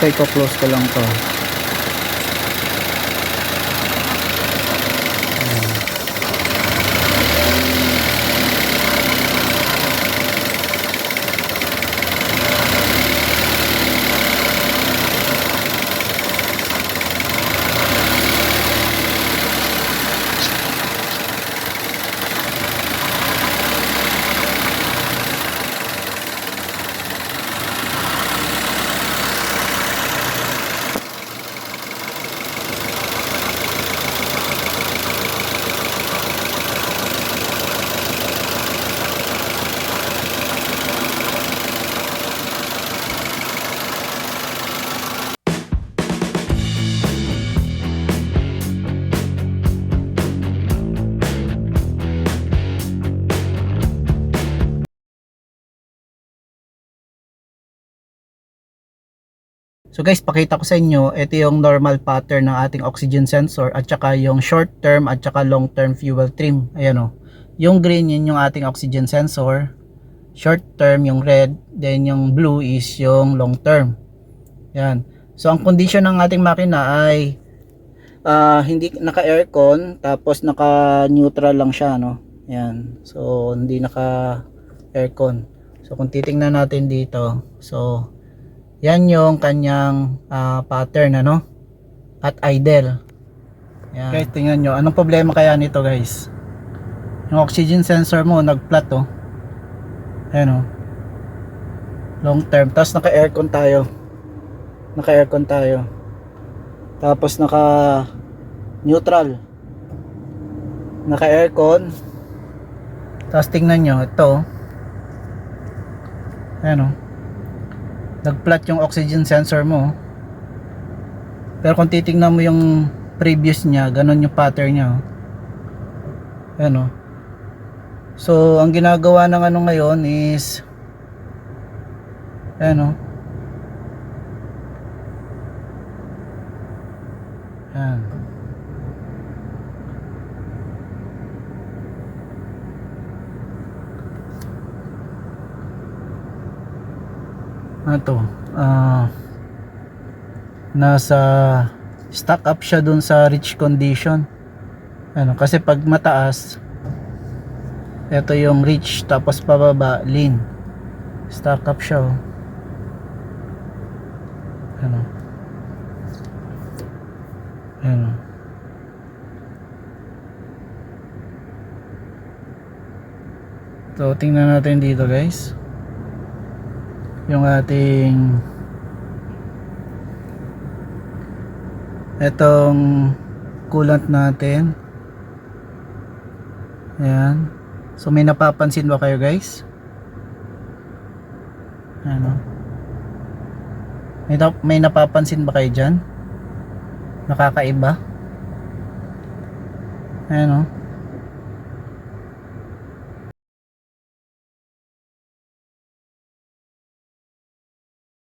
So, close ko lang to. So guys, pakita ko sa inyo, ito yung normal pattern ng ating oxygen sensor at saka yung short term at saka long term fuel trim. Ayan o. Yung green yun yung ating oxygen sensor. Short term yung red, then yung blue is yung long term. Yan. So ang condition ng ating makina ay hindi naka-aircon, tapos naka-neutral lang siya, no. Yan. So hindi naka-aircon. So kung titingnan natin dito, so yan yung kanyang pattern, ano, at idle. Yan. Guys, tingnan nyo, anong problema kaya nito guys? Yung oxygen sensor mo nag-flat, oh. Ayan, oh, long term, tapos naka-aircon tayo, tapos naka-neutral, naka-aircon, tapos tingnan nyo, ito, ayan, oh, nag-flat yung oxygen sensor mo. Pero kung titingnan mo yung previous niya, ganun yung pattern niya, oh. Ayan, oh. So ang ginagawa ng ano ngayon is ayan, oh. Ayan. Ito, nasa stock up siya dun sa rich condition, ano, kasi pag mataas ito yung rich, tapos pababa lean, stock up siya, oh. Ano, ano, so tingnan natin dito guys yung ating etong coolant natin. Ayan. So may napapansin ba kayo guys? Ano? May napapansin ba kayo dyan? Nakakaiba? Ayan, oh.